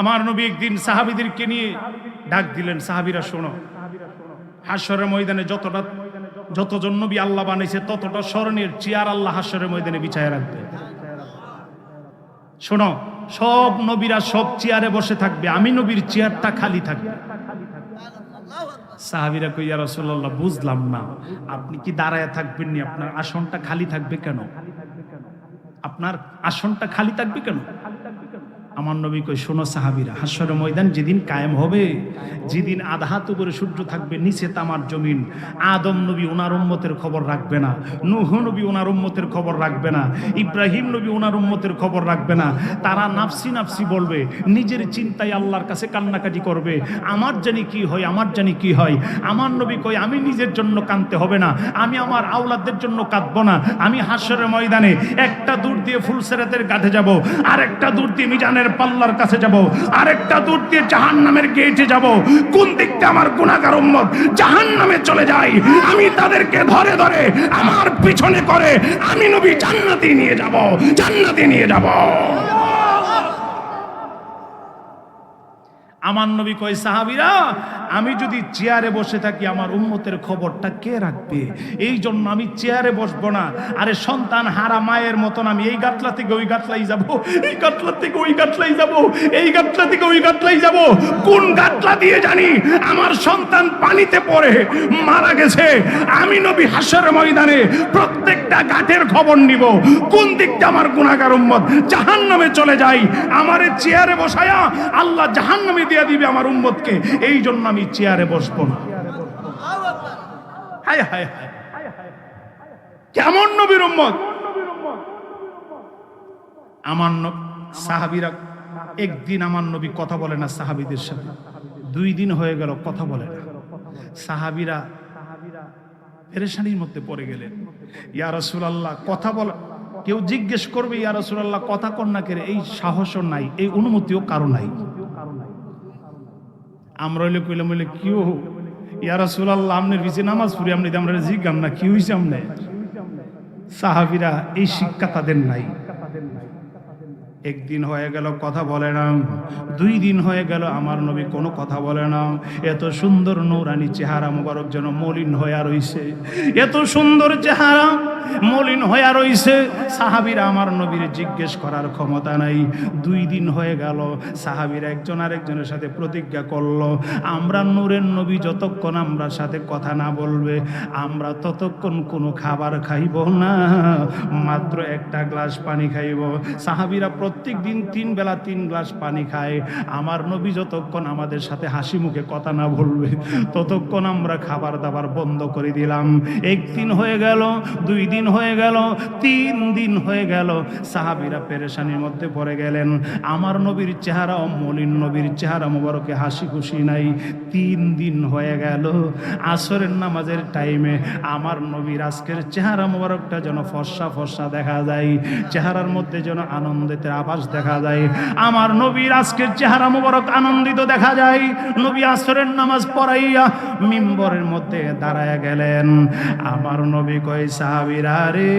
আমার নবী একদিন সাহাবীদেরকে নিয়ে ডাক দিলেন, সাহাবীরা শোনো, হাশরের ময়দানে যতজন নবী আল্লাহ বানাইছে ততটা স্মরণের চেয়ার আল্লাহ হাশরের ময়দানে বিছায় রাখবে। শোনো, সব নবীরা সব চেয়ারে বসে থাকবে, আমি নবীর চেয়ারটা খালি থাকবে। সাহাবীরা কই, ইয়া রাসূলুল্লাহ, বুঝলাম না, আপনি কি দাঁড়ায় থাকবেন নি? আপনার আসনটা খালি থাকবে কেন? আপনার আসনটা খালি থাকবে কেন? আমার নবী কই, শোনো সাহাবীরা, হাশরের ময়দান যেদিন কায়েম হবে, যেদিন আধা হাত উপরে সূর্য থাকবে, নিচে তামার জমিন, আদম নবী ওনার উম্মতের খবর রাখবে না, নূহ নবী ওনার উম্মতের খবর রাখবে না, ইব্রাহিম নবী ওনার উম্মতের খবর রাখবে না। তারা নাফসি নাফসি বলবে, নিজের চিন্তায় আল্লাহর কাছে কান্নাকাটি করবে, আমার জানি কি হয়, আমার জানি কি হয়। আমার নবী কই, আমি নিজের জন্য কাঁদতে হবে না, আমি আমার আওলাদদের জন্য কাঁদবো না। আমি হাশরের ময়দানে একটা দূর দিয়ে ফুলসিরাতের কাছে যাব, আর একটা দূর দিয়ে মিজানের পাল্লার কাছে যাব, আরেকটা দূর দিয়ে জাহান্নামের গেটে যাব। কোন দিকটা আমার গুনাহগার উম্মত জাহান্নামে চলে যায়, আমি তাদেরকে ধরে ধরে আমার পিছনে করে আমি নবী জান্নাতে নিয়ে যাব, জান্নাতে নিয়ে যাব। আমার নবী কয়, সাহাবীরা, আমি যদি চেয়ারে বসে থাকি আমার উম্মতের খবরটা কে রাখবে? এই জন্য আমি চেয়ারে বসবো না। আরে সন্তান হারা মায়ের মতন আমি এই গাটলা থেকে ওই গাটলাই যাব, এই গাটলা থেকে ওই গাটলাই যাব, এই গাটলা থেকে ওই গাটলাই যাব। কোন গাটলা দিয়ে জানি আমার সন্তান পানিতে পড়ে মারা গেছে, আমি নবী হাশরের ময়দানে প্রত্যেকটা গাটের খবর নিব। কোন দিকটা আমার গুনাহগার উম্মত জাহান্নামে চলে যায়, আমারে চেয়ারে বসায়া আল্লাহ জাহান্নামে দিয়ে দিবে আমার উম্মতকে। এই জন্য আমি চেয়ারে বসবো না। হায় হায় হায়, কেমন নবীর উম্মত! আমার সাহাবীরা, একদিন আমার নবী কথা বলে না সাহাবীদের সাথে, 2 দিন হয়ে গেল কথা বলে না। সাহাবীরা পেরেশানির মধ্যে পড়ে গেলেন। ইয়া রাসূলুল্লাহ, কথা বল, কেউ জিজ্ঞেস করবে ইয়া রাসূলুল্লাহ কথা কন না কেন, এই সাহসও নাই, এই অনুমতিও কারো নাই। আমরা হইলে কইলাম, বলে কিও ইয়া রাসূলুল্লাহ, আমনের পিছে নামাজ পড়ি, আপনি আমরা জিজ্ঞাম না কি হইছে আমনে? সাহাবীরা এই শিক্ষা তাদের নাই। একদিন হয়ে গেল কথা বলে না, 2 দিন হয়ে গেল আমার নবী কোনো কথা বলে না। এত সুন্দর নূরানি চেহারা মোবারক যেন মলিন হয়ে রইছে, এত সুন্দর চেহারা মলিন হয়ে রইছে। সাহাবীরা আমার নবীর জিজ্ঞেস করার ক্ষমতা নাই। 2 দিন হয়ে গেল, সাহাবীরা একজন আরেকজনের সাথে প্রতিজ্ঞা করলো, আমরা নূরের নবী যতক্ষণ আমরা সাথে কথা না বলবে আমরা ততক্ষণ কোনো খাবার খাইব না, মাত্র একটা গ্লাস পানি খাইব। সাহাবীরা প্রত্যেক দিন 3 বেলা 3 গ্লাস পানি খায়। আমার নবী যতক্ষণ আমাদের সাথে হাসি মুখে কথা না বলবে ততক্ষণ আমরা খাবার দাবার বন্ধ করে দিলাম। 1 দিন হয়ে গেল, 2 দিন হয়ে গেল, 3 দিন হয়ে গেল, সাহাবীরা পেরেশানির মধ্যে পড়ে গেলেন। আমার নবীর চেহারা, মলিন নবীর চেহারা মোবারকে হাসি খুশি নাই। 3 দিন হয়ে গেল, আসরের নামাজের টাইমে আমার নবীর আজকের চেহারা মোবারকটা যেন ফর্সা ফর্সা দেখা যায়, চেহারার মধ্যে যেন আনন্দের আভাস দেখা যায়। আমার নবীর আজকের চেহারা মোবারক আনন্দিত দেখা যায়। নবী আসরের নামাজ পড়াইয়া মিম্বরের মধ্যে দাঁড়ায় গেলেন। আমার নবী কয়, সাহাবীরা রে,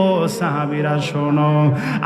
ও সাহাবীরা শোনো,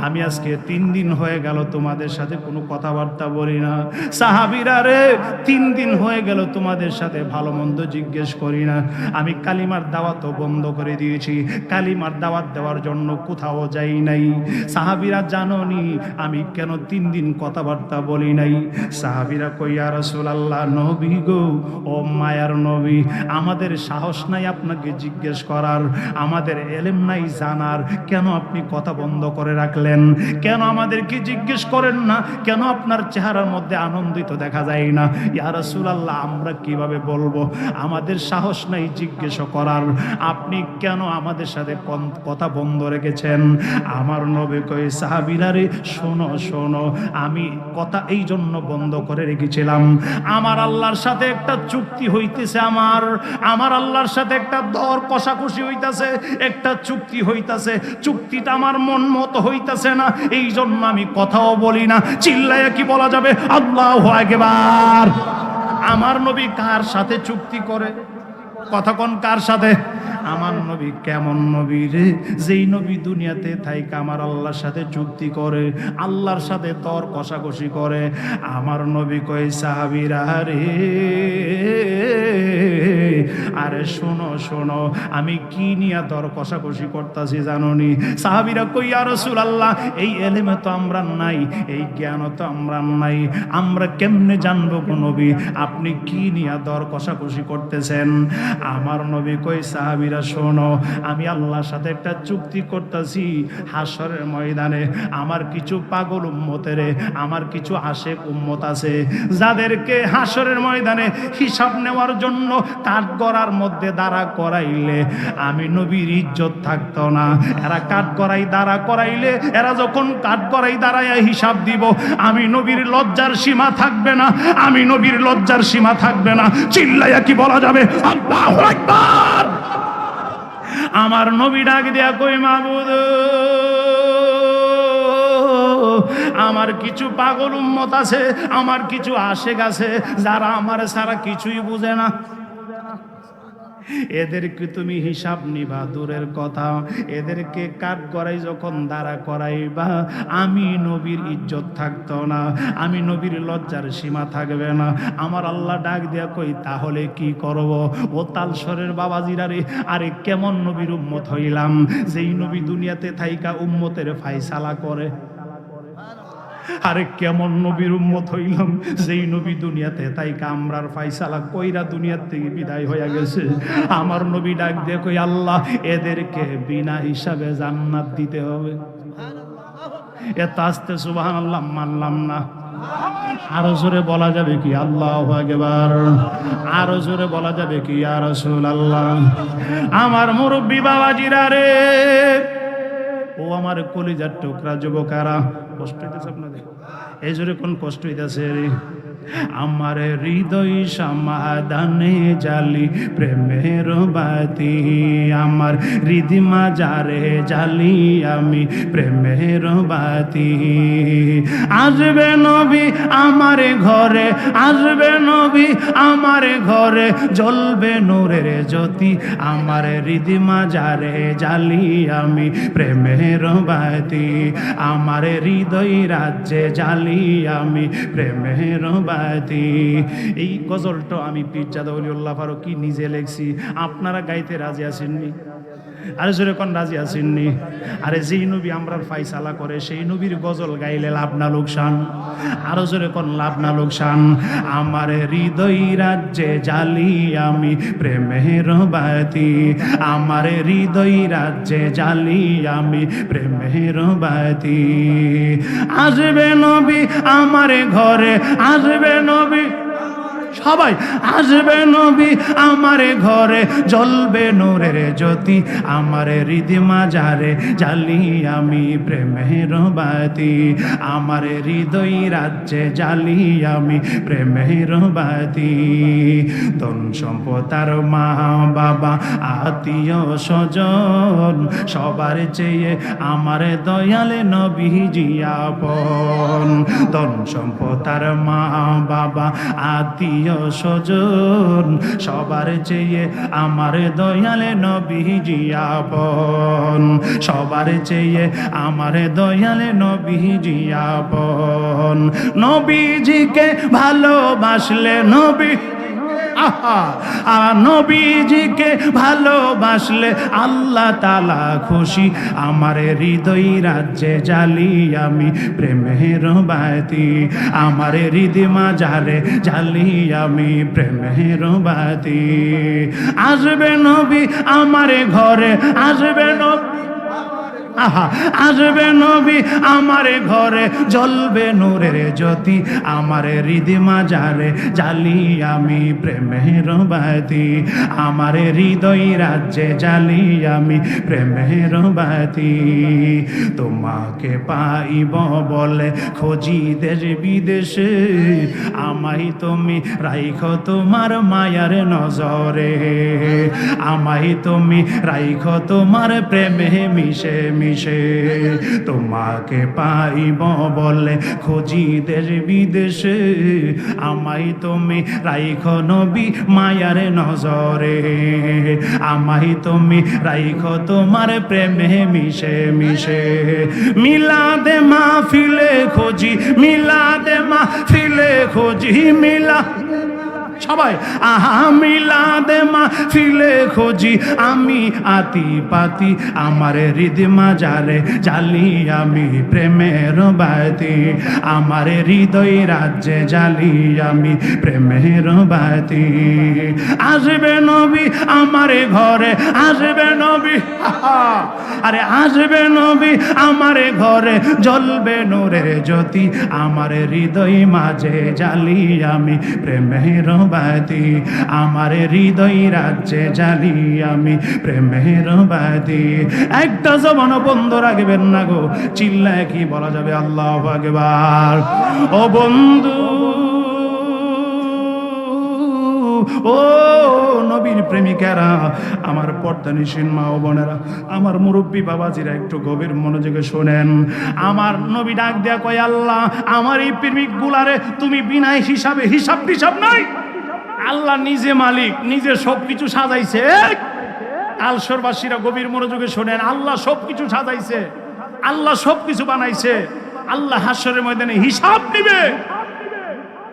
আমি আজকে 3 দিন হয়ে গেল তোমাদের সাথে কোনো কথাবার্তা বলি না। সাহাবীরা রে, 3 দিন হয়ে গেল তোমাদের সাথে ভালো মন্দ জিজ্ঞেস করি না। আমি কালিমার দাওয়াতও বন্ধ করে দিয়েছি, কালিমার দাওয়াত দেওয়ার জন্য কোথাও যাই নাই। সাহাবীরা জানোনি আমি কেন 3 দিন কথাবার্তা বলি নাই? সাহাবীরা কই, ইয়া রাসূলুল্লাহ, নবী গো, ও মায়ার নবী, আমাদের সাহস নাই আপনাকে জিজ্ঞেস করার, আমাদের এলেম নাই জানার, কেন আপনি কথা বন্ধ করে রাখলেন? কেন আমাদেরকে জিজ্ঞেস করেন না? কেন আপনার চেহারার মধ্যে আনন্দিত দেখা যায় না? ইয়া রাসূলুল্লাহ, আমরা কিভাবে বলবো? আমাদের সাহস নাই জিজ্ঞেস করার, আপনি কেন আমাদের সাথে কথা বন্ধ রেখেছেন? আমার নবী কই, সাহাবীরা রে, শোনো শোনো, আমি কথা এই জন্য বন্ধ করে রেখেছিলাম, আমার আল্লাহর সাথে একটা চুক্তি হইতেছে, আমার আল্লাহর সাথে একটা দর কষাকষি হইতাছে, একটা চুক্তি হইতাছে, চুক্তিটা আমার মন মতো হইতাছে না, এই জন্য আমি কথাও বলি না। চিল্লায়া কি বলা যাবে আল্লাহু আকবার? আমার নবী কার সাথে চুক্তি করে? কথা কোন কার সাথে? আমার নবী কেমন নবী রে, যেই নবী দুনিয়াতে থাইকা আমার আল্লাহর সাথে চুক্তি করে, আল্লাহর সাথে তর কষাকষি করে। আমার নবী কই সাহাবীরা রে, আরে শোনো শোনো, আমি কি নিয়ে দর কষাকষি করতেছি জানোনি? সাহাবীরা কই ইয়া রাসূলুল্লাহ, এই এলেমে তো আমরা নাই, এই জ্ঞান তো আমরা নাই, আমরা কেমনে জানবো গো নবী আপনি কি নিয়ে দর কষাকষি করতেছেন? আমার নবী কই সাহাবীরা শোনো, আমি আল্লাহর সাথে একটা চুক্তি করতেছি, হাসরের ময়দানে আমার কিছু পাগল উম্মতের, আমার কিছু আশেক উম্মত আছে, যাদেরকে হাসরের ময়দানে হিসাব নেওয়ার জন্য কাঠগড়ার মধ্যে দাঁড়া করাইলে আমি নবীর ইজ্জত থাকতো না। এরা কাঠগড়াই দাঁড়া করাইলে, এরা যখন কাঠগড়াই দাঁড়ায় হিসাব দিব, আমি নবীর লজ্জার সীমা থাকবে না, আমি নবীর লজ্জার সীমা থাকবে না। চিল্লাইয়া কি বলা যাবে আল্লাহু আকবার? আমার নবী ডাক দেয়া কই মাবুদ, আমার কিছু পাগল উম্মত আছে, আমার কিছু আশেক আছে, যারা আমার ছাড়া কিছুই বুঝে না, এদেরকে তুমি হিসাব নিবা দূরের কথা, এদেরকে কাঠ করাই যখন দাঁড়া করাইবা আমি নবীর ইজ্জত থাকতো না, আমি নবীর লজ্জার সীমা থাকবে না। আমার আল্লাহ ডাক দিয়া কই তাহলে কি করব? ও তালসরের বাবাজিরা রে, আরে কেমন নবীর উম্মত হইলাম যেই নবী দুনিয়াতে থাইকা উম্মতের ফায়সালা করে? আরে কেমন নবীর উম্মত হইলাম যেই নবী দুনিয়াতে তাই কামরার ফায়সালা কইরা দুনিয়ার থেকে বিদায় হয়ে গেছে। আমার নবী ডাক দিয়ে কই আল্লাহ এদেরকে বিনা হিসাবে জান্নাত দিতে হবে। এত আস্তে সুবহানাল্লাহ মানলাম না। আরো জোরে বলা যাবে কি আল্লাহু আকবার? আরো জোরে বলা যাবে কি ইয়া রাসূলুল্লাহ? আমার মুরব্বি বাবাজিরা রে, ও আমার কলিজার টুকরা যুবকেরা, কষ্ট হইতেছে আপনাদের? এই জোরে কোন কষ্ট হইতেছে রে? আমার হৃদয় সমাধানে জালি প্রেমের বাতি, আমার হৃদিমা যারে জালি আমি প্রেমের বাতি। আসবে নবী আমার ঘরে, আসবে নবী আমার ঘরে, জ্বলবে নূরের জ্যোতি, আমার হৃদিমা যারে জালি আমি প্রেমের বাতি, আমার হৃদয় রাজ্যে জালি আমি প্রেমের বাতি। এই গজলটা আমি পীরজাদা ওলিউল্লাহ ফারুকী নিজে লেখছি, আপনারা গাইতে রাজি আছেননি? আরে জোরে কোন রাজি আছেননি? আরে যেই নবী আমরার ফায়সালা করে সেই নবীর গজল গাইলে লাভ না লোকসান? আরো জোরে কোন লাভ না লোকসান? আমার হৃদয় রাজ্যে জালি আমি প্রেমের বাতি, আমার হৃদয় রাজ্যে জালি আমি প্রেমের বাতি। আসবে নবী আমার ঘরে, আসবে নবী, সবাই আসবে নবী আমার ঘরে, জ্বলবে নূরের জ্যোতি, আমার হৃদিমা যারে জালি আমি প্রেমের বাতি, আমার হৃদয় রাজ্যে জালি আমি প্রেমের বাতি। ধন সম্পদ আর মা বাবা আত্মীয় স্বজন সবার চেয়ে আমার দয়ালে নবীজি আপন। ধন সম্পদ আর মা বাবা আত্মীয় স্বজন সবার চেয়ে আমার দয়ালে নবীজি আপন, সবার চেয়ে আমার দয়ালে নবীজি আপন। নবীজিকে ভালোবাসলে নবী, নবীজিকে ভালোবাসলে আল্লাহ তাআলা খুশি, আমার হৃদয় রাজ্যে জালি আমি প্রেমের বাতি, আমার হৃদিমা যারে জালি আমি প্রেমের বাতি। আসবে নবী আমার ঘরে, আসবে নবী, আসবে নবী আমার ঘরে, জ্বলবে নূরের জ্যোতি, আমার হৃদিমা যারে জালি আমি প্রেমের বাতি, আমার হৃদয় রাজ্যে জালি আমি প্রেমের বাতি। তোমাকে পাইব বলে খুঁজি দেশ বিদেশে, আমায় তুমি রাইখো তোমার মায়ার নজরে, আমায় তুমি রাইখো তোমার প্রেমে মিশে মিশে। মিশে তোমাকে পাইব বলে খুঁজি দেশ বিদেশে আমায় তুমি রাইখো নবী মায়ার নজরে আমায় তুমি রাইখো তোমার প্রেমে মিশে মিশে মিলাদে মাহফিলে খুঁজি মিলাদে মাহফিলে খুঁজি মিলা সবাই আহা মিলাদে মাহফিলে খুঁজি আমি আতি পাতি আমার হৃদয় মাজারে জ্বালি আমি প্রেমের বাতি আমার হৃদয় রাজ্যে জ্বালি আমি প্রেমের বাতি আসবে নবী আমার ঘরে আসবে নবী আরে আসবে নবী আমার ঘরে জ্বলবে নূরের জ্যোতি আমার হৃদয় মাঝে জ্বালি আমি প্রেমের বাতি আমার হৃদয় রাজ্যে জ্বালি আমি প্রেমের বাতি একটা জবান বন্ধ রাখবেন না গো চিল্লায় কি বলা যাবে আল্লাহু আকবার ও বন্ধু ও নবীর প্রেমিকারা আমার পর্দানিসীন মা ও বোনেরা আমার মুরব্বী বাবাজিরা একটু গভীর মনোযোগে শোনেন আমার নবী ডাক দেয়া কয় আল্লাহ আমার এই প্রেমিক গুলারে তুমি বিনা হিসাবে হিসাব টিসাব নাই আল্লাহ নিজে মালিক নিজে সবকিছু সাজাইছে আলসরবাসীরা গভীর মনোযোগে শোনেন আল্লাহ সবকিছু সাজাইছে আল্লাহ সবকিছু বানাইছে আল্লাহ হাসরের ময়দানে হিসাব নিবে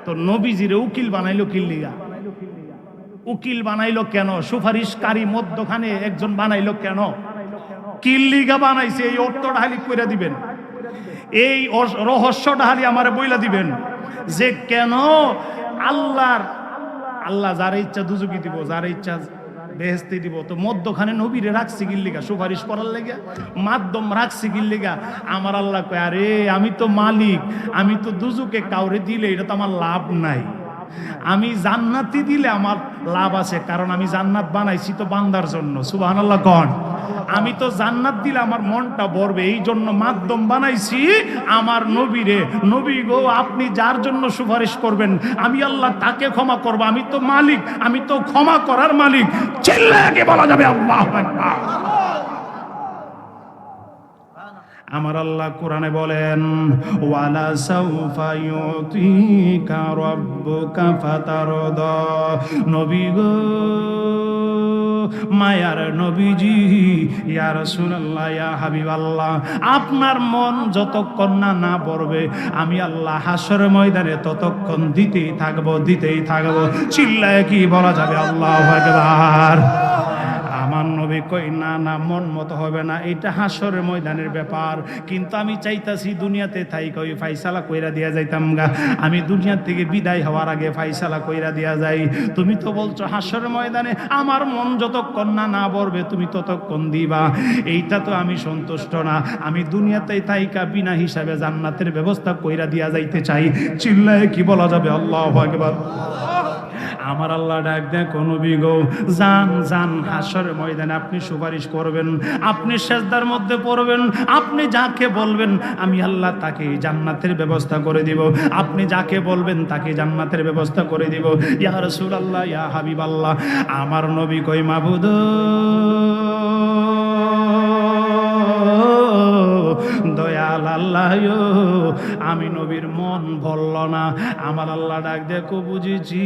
তো নবীজিরে উকিল বানাইলো কিল্লিগা উকিল বানাইলো কেন সুপারিশকারী মধ্যখানে একজন বানাইলো কেন কিল্লিগা বানাইছে এই অর্থটা হালি কইরা দিবেন এই রহস্যটা হালি আমারে বইলা দিবেন যে কেন আল্লাহ যার ইচ্ছা দুজকি দিব যার ইচ্ছা বেহেশতে দিব তো মধ্যখানে নবীরে রাখছি কিল্লিগা সুপারিশ করার লেগে মাধ্যম রাখছি কিল্লিগা আমার আল্লাহ কয় আরে আমি তো মালিক আমি তো দুজকে কাউরে দিলে এটা তো আমার লাভ নাই আমি জান্নাতি দিলে আমার লাভ আছে কারণ আমি জান্নাত বানাইছি তো বান্দার জন্য সুবহানাল্লাহ কোন আমি তো জান্নাত দিলে আমার মনটা ভরবে এই জন্য মাধ্যম বানাইছি আমার নবীরে নবী গো আপনি যার জন্য সুপারিশ করবেন আমি আল্লাহ তাকে ক্ষমা করব আমি তো মালিক আমি তো ক্ষমা করার মালিক চিল্লাকে বলা যাবে আল্লাহু আকবার আমার আল্লাহ কোরআনে বলেন ওয়ালা সাউফা ইউতিকা রাব্বুকা ফাতারদা নবী গো মায়ার নবীজি ইয়া রাসূলুল্লাহ ইয়া হাবিবাল্লাহ আপনার মন যতক্ষণ না ভরবে আমি আল্লাহ হাসরের ময়দানে ততক্ষণ দিতেই থাকবো চিল্লায় কি বলা যাবে আল্লাহু আকবার আমার নবী কই না না মন মতো হবে না এটা হাসরের ময়দানের ব্যাপার কিন্তু আমি চাইতাছি দুনিয়াতে থাইকা ওই ফাইসালা কইরা দিয়া যাইতাম গা আমি দুনিয়া থেকে বিদায় হওয়ার আগে ফাইসালা কইরা দিয়া যাই তুমি তো বলছো হাসরের ময়দানে আমার মন যতক্ষণ না ভরবে তুমি ততক্ষণ দিবা এইটা তো আমি সন্তুষ্ট না আমি দুনিয়াতে থাইকা বিনা হিসাবে জান্নাতের ব্যবস্থা কইরা দিয়া যাইতে চাই চিল্লায় কি বলা যাবে আল্লাহু আকবার আমার আল্লাহ ডাক দেয় কোন বিগো জান হাসরের ময়দানে আপনি সুপারিশ করবেন আপনি সিজদার মধ্যে পড়বেন আপনি যাকে বলবেন আমি আল্লাহ তাকে জান্নাতের ব্যবস্থা করে দিব আপনি যাকে বলবেন তাকে জান্নাতের ব্যবস্থা করে দিব ইয়া রাসূলুল্লাহ ইয়া হাবিবাল্লাহ আমার নবী কই মাবুদ দয়াল আল্লাহ আমি নবীর মন ভরল না আমার আল্লাহ ডাক দেখো বুঝেছি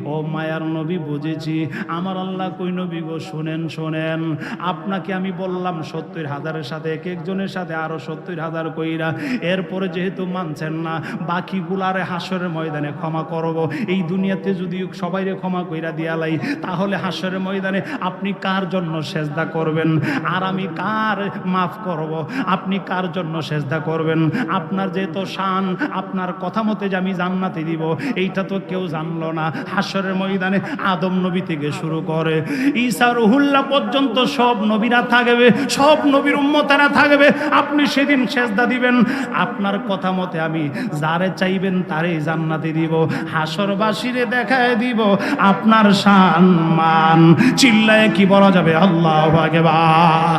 ও মায়ার নবী বুঝেছি আমার আল্লাহ কই নবী গো শোনেন আপনাকে আমি বললাম ৭০,০০০ সাথে এক একজনের সাথে আরো ৭০,০০০ কইরা এরপরে যেহেতু মানছেন না বাকিগুলারে হাসরের ময়দানে ক্ষমা করব এই দুনিয়াতে যদি সবাইরে ক্ষমা কইরা দিয়ালাই তাহলে হাসরের ময়দানে আপনি কার জন্য সেজদা করবেন আর আমি কার মাফ করব আপনি কার জন্য সেজদা করবেন আপনার যেহেতু শান আপনার কথা মতে যে আমি জান্নাতে দিব এইটা তো কেউ জানলো না হাসরের ময়দানে আদম নবী থেকে শুরু করে ঈসা রুহুল্লাহ পর্যন্ত সব নবীরা থাকবে সব নবীর উম্মতেরা থাকবে আপনি সেদিন সেজদা দিবেন আপনার কথা মতে আমি যারে চাইবেন তারই জান্নাতে দিব হাসরবাসীরে দেখায় দিব আপনার শান মান চিল্লায় কি বলা যাবে আল্লাহু আকবার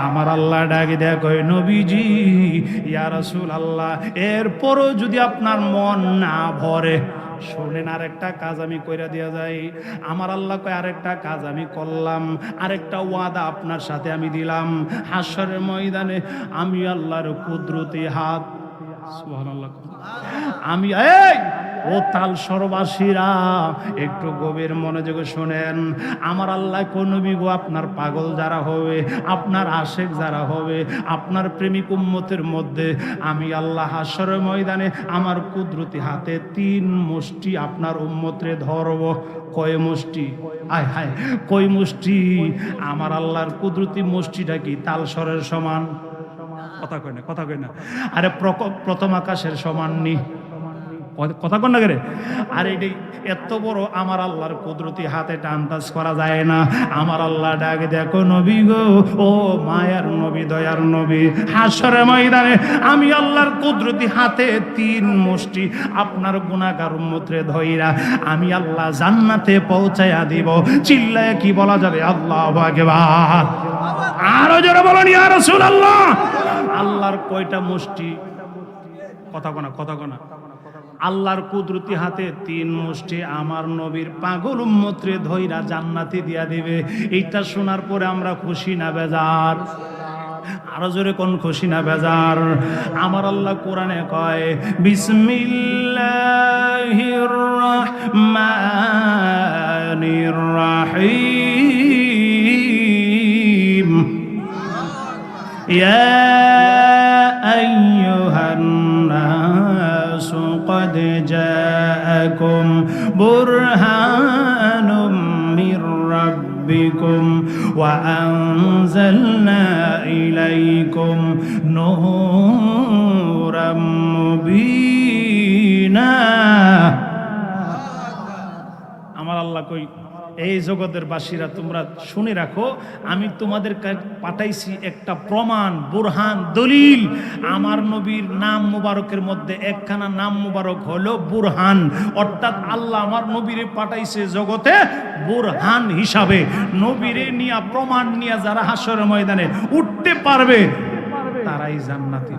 আমার আল্লাহ ডাকে দেয়া কয় নবীজি ইয়া রাসূলুল্লাহ এরপরও যদি আপনার মন না ভরে শোনেন, আরেকটা কাজ আমি কইরা দিয়া যাই। আমার আল্লাহ কয় আরেকটা কাজ আমি করলাম, আরেকটা ওয়াদা আপনার সাথে আমি দিলাম। হাশরের ময়দানে আমি আল্লাহর কুদরতি হাত, সুবহানাল্লাহ, আমি এই ও তালসরবাসীরা একটু গভীর মনোযোগে শোনেন। আমার আল্লাহ কোন নবী গো, আপনার পাগল যারা হবে, আপনার আশেক যারা হবে, আপনার প্রেমিক উম্মতের মধ্যে আমি আল্লাহ হাশরের ময়দানে আমার কুদরতি হাতে 3 মুষ্টি আপনার উম্মতরে ধরব। কয় মুষ্টি? আয় হায়, কয় মুষ্টি? আমার আল্লাহর কুদরতি মুষ্টিটা কি তালসরের সমান? কথা কয় না, কথা কয় না। আরে প্রথম আকাশের সমান নি, কথা কন না করে। আর এটি এত বড় আমার আল্লাহর কুদরতি হাতে টানটাচ করা যায় না। আমার আল্লাহ ডাকে, দেখো নবী গো, ও মায়ার নবী, দয়ার নবী, হাশরের ময়দানে আমি আল্লাহর কুদরতি হাতে 3 মুষ্টি আপনার গুনাহগার উম্মতরে ধইরা আমি আল্লাহ জান্নাতে পৌঁছায়া দিব। চিল্লায় কি বলা যাবে? আল্লাহু আকবার। আরো জোরে বলেন ইয়া রাসূলুল্লাহ। আল্লাহর কয়টা মুষ্টি? কথা কোনা, কথা কোনা। আল্লাহর কুদরতি হাতে 3 মুষ্টি আমার নবীর পাগল উম্মতরে ধইরা জান্নাতে দিয়া দিবে। এইটা শোনার পরে আমরা খুশি না বেজার? আরো জোরে কোন খুশি না বেজার? আমার আল্লাহ কোরআনে কয়, বিসমিল্লাহির রাহমানির রাহিম, ইয়া আইয়ুহান নাস قد جاءكم برهان من ربكم وأنزلنا إليكم نورا مبينا। আমার আল্লাহ কই, এই জগতের বাসীরা তোমরা শুনে রাখো, আমি তোমাদের পাঠাইছি একটা প্রমাণ, বুরহান, দলিল। আমার নবীর নাম মুবারকের মধ্যে একখানা নাম মুবারক হলো বুরহান, অর্থাৎ আল্লাহ আমার নবীরে পাঠাইছে জগতে বুরহান হিসাবে। নবীরে নিয়া, প্রমাণ নিয়া যারা হাশরের ময়দানে উঠতে পারবে তারাই জান্নাতি।